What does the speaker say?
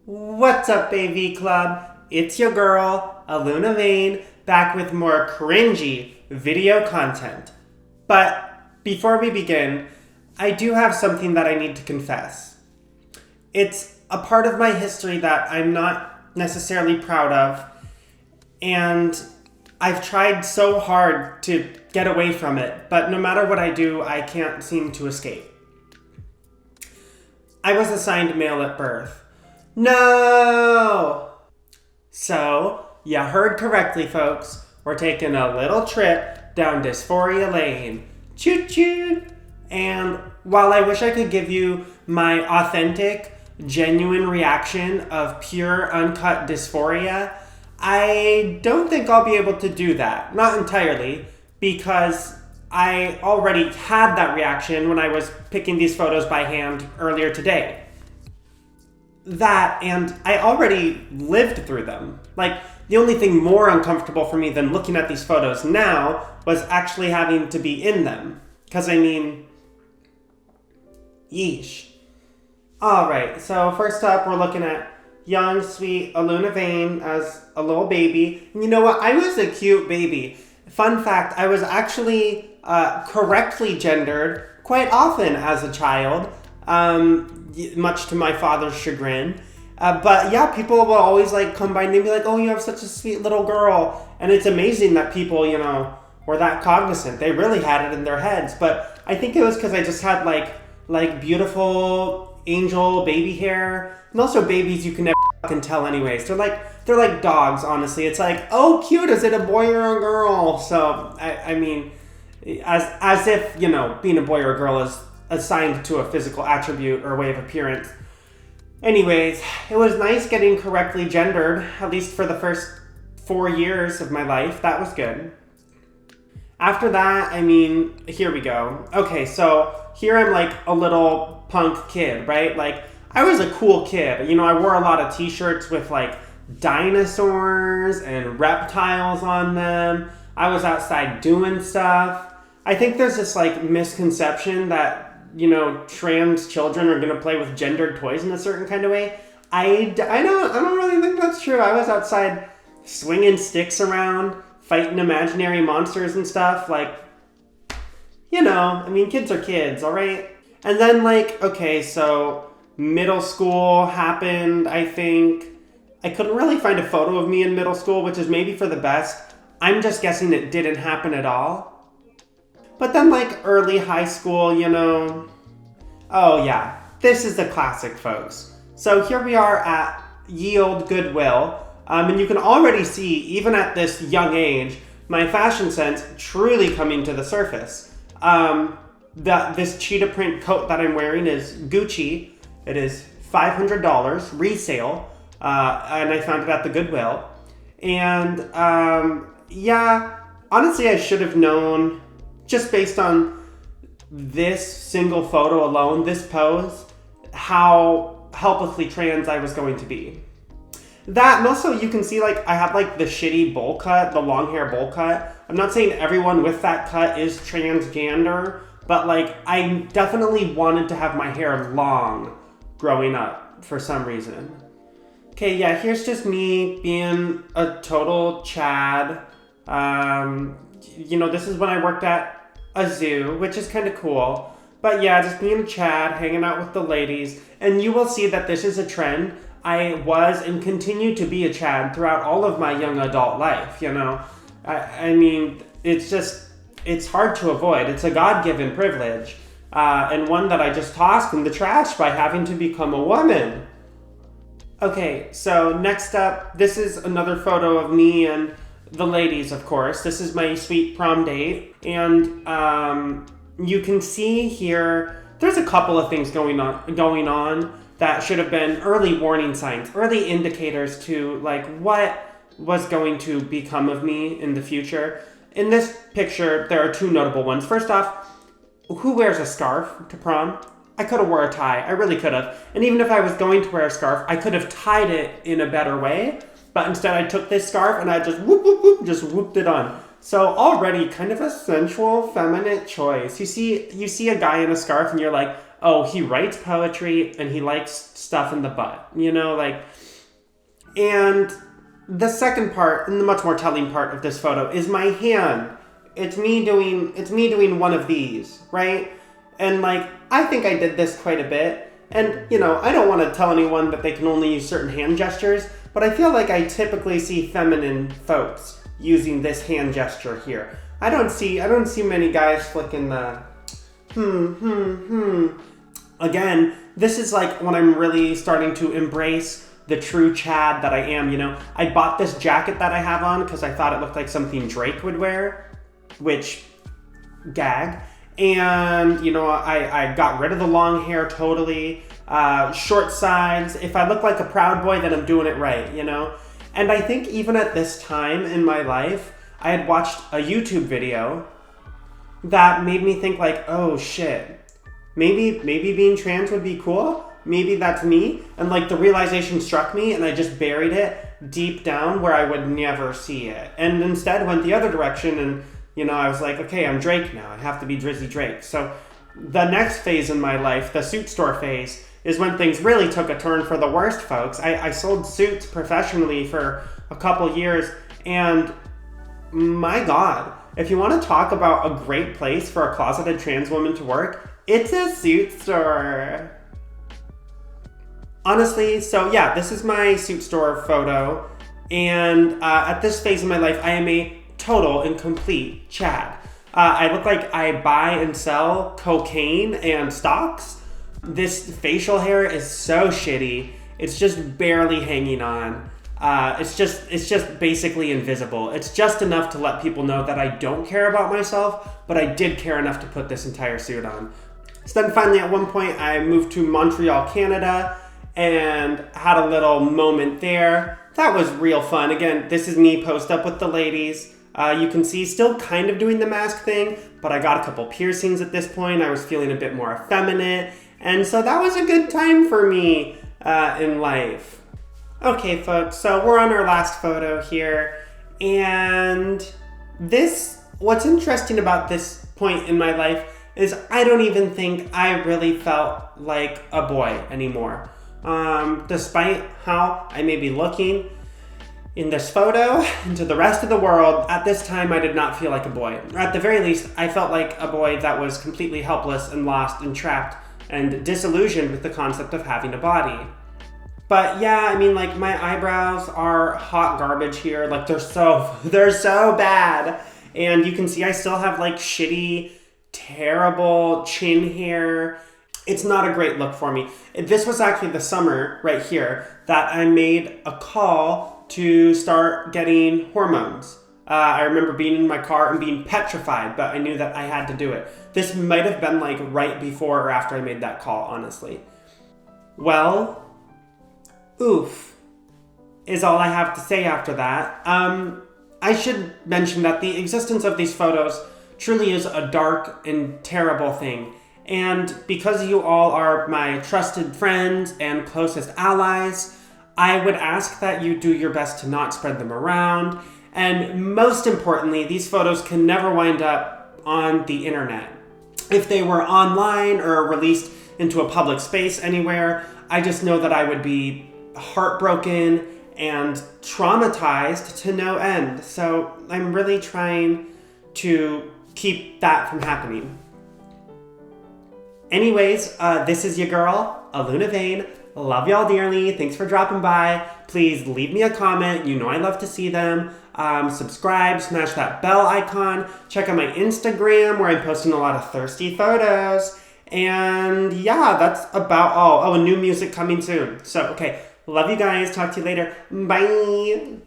What's up, AV Club? It's your girl, Aluna Vane, back with more cringy video content. But before we begin, I do have something that I need to confess. It's a part of my history that I'm not necessarily proud of, and I've tried so hard to get away from it, but no matter what I do, I can't seem to escape. I was assigned male at birth. No! So, you heard correctly, folks. We're taking a little trip down dysphoria lane. Choo choo! And while I wish I could give you my authentic, genuine reaction of pure, uncut dysphoria, I don't think I'll be able to do that. Not entirely, because I already had that reaction when I was picking these photos by hand earlier today. That, and I already lived through them. Like, the only thing more uncomfortable for me than looking at these photos now was actually having to be in them. Because, I mean, yeesh. Alright, so first up, we're looking at young, sweet Aluna Vane as a little baby. And you know what? I was a cute baby. Fun fact, I was actually correctly gendered quite often as a child. Much to my father's chagrin. But yeah, people will always like come by and be like, oh, you have such a sweet little girl. And it's amazing that people, were that cognizant. They really had it in their heads. But I think it was because I just had like beautiful angel baby hair. And also babies you can never fucking tell anyways. They're like dogs, honestly. It's like, oh, cute, is it a boy or a girl? So, I mean, as if, being a boy or a girl is assigned to a physical attribute or way of appearance. Anyways, it was nice getting correctly gendered, at least for the first 4 years of my life. That was good. After that, I mean, here we go. Okay, so here I'm like a little punk kid, right? Like, I was a cool kid. I wore a lot of t-shirts with like dinosaurs and reptiles on them. I was outside doing stuff. I think there's this like misconception that trans children are going to play with gendered toys in a certain kind of way. I don't really think that's true. I was outside swinging sticks around, fighting imaginary monsters and stuff. Like, kids are kids, all right? And then okay, so middle school happened, I think. I couldn't really find a photo of me in middle school, which is maybe for the best. I'm just guessing it didn't happen at all. But then early high school, oh yeah, this is the classic, folks. So here we are at ye olde Goodwill, and you can already see, even at this young age, my fashion sense truly coming to the surface. This cheetah print coat that I'm wearing is Gucci. It is $500 resale, and I found it at the Goodwill. And yeah, honestly, I should have known, just based on this single photo alone, this pose, how helplessly trans I was going to be. That, and also you can see I had the shitty bowl cut, the long hair bowl cut. I'm not saying everyone with that cut is transgender, but I definitely wanted to have my hair long growing up for some reason. Okay, yeah, here's just me being a total Chad. This is when I worked at a zoo, which is kind of cool. But yeah, just being a Chad, hanging out with the ladies. And you will see that this is a trend. I was and continue to be a Chad throughout all of my young adult life, I mean, it's hard to avoid. It's a God-given privilege. And one that I just tossed in the trash by having to become a woman. Okay, so next up, this is another photo of me and the ladies, of course. This is my sweet prom date. And you can see here, there's a couple of things going on that should have been early warning signs, early indicators to what was going to become of me in the future. In this picture, there are two notable ones. First off, who wears a scarf to prom? I could have wore a tie. I really could have. And even if I was going to wear a scarf, I could have tied it in a better way. But instead I took this scarf and I just just whooped it on. So already kind of a sensual, feminine choice. You see a guy in a scarf and you're like, oh, he writes poetry and he likes stuff in the butt, you know, like. And the second part, and the much more telling part of this photo, is my hand. It's me doing one of these, right? And like, I think I did this quite a bit. And, you know, I don't want to tell anyone that they can only use certain hand gestures, but I feel like I typically see feminine folks using this hand gesture here. I don't see many guys flicking the Again, this is like when I'm really starting to embrace the true Chad that I am, you know. I bought this jacket that I have on because I thought it looked like something Drake would wear, which, gag. And, you know, I got rid of the long hair totally, short sides. If I look like a Proud Boy, then I'm doing it right, you know? And I think even at this time in my life, I had watched a YouTube video that made me think like, oh shit, maybe being trans would be cool. Maybe that's me. And like the realization struck me and I just buried it deep down where I would never see it. And instead went the other direction and, you know, I was like, okay, I'm Drake now. I have to be Drizzy Drake. So the next phase in my life, the suit store phase, is when things really took a turn for the worst, folks. I sold suits professionally for a couple years, and my God, if you want to talk about a great place for a closeted trans woman to work, it's a suit store. Honestly, so yeah, this is my suit store photo, and at this phase in my life, I am a total and complete Chad. I look like I buy and sell cocaine and stocks. This facial hair is so shitty. It's just barely hanging on. It's just basically invisible. It's just enough to let people know that I don't care about myself, but I did care enough to put this entire suit on. So then finally at one point I moved to Montreal, Canada, and had a little moment there. That was real fun. Again, this is me post up with the ladies. You can see still kind of doing the mask thing, but I got a couple piercings at this point. I was feeling a bit more effeminate. And so that was a good time for me in life. Okay, folks, so we're on our last photo here. And what's interesting about this point in my life is I don't even think I really felt like a boy anymore. Despite how I may be looking in this photo and to the rest of the world, at this time I did not feel like a boy. Or at the very least, I felt like a boy that was completely helpless and lost and trapped and disillusioned with the concept of having a body. But yeah, I mean, like, my eyebrows are hot garbage here. Like, they're so bad. And you can see I still have like shitty, terrible chin hair. It's not a great look for me. This was actually the summer right here that I made a call to start getting hormones. I remember being in my car and being petrified, but I knew that I had to do it. This might have been like right before or after I made that call, honestly. Well, oof, is all I have to say after that. I should mention that the existence of these photos truly is a dark and terrible thing. And because you all are my trusted friends and closest allies, I would ask that you do your best to not spread them around. And most importantly, these photos can never wind up on the internet. If they were online or released into a public space anywhere, I just know that I would be heartbroken and traumatized to no end. So I'm really trying to keep that from happening. Anyways, this is your girl, Aluna Vane. Love y'all dearly. Thanks for dropping by. Please leave me a comment. You know I love to see them. Subscribe, smash that bell icon. Check out my Instagram where I'm posting a lot of thirsty photos. And yeah, that's about all. Oh, and new music coming soon. So, okay. Love you guys. Talk to you later. Bye.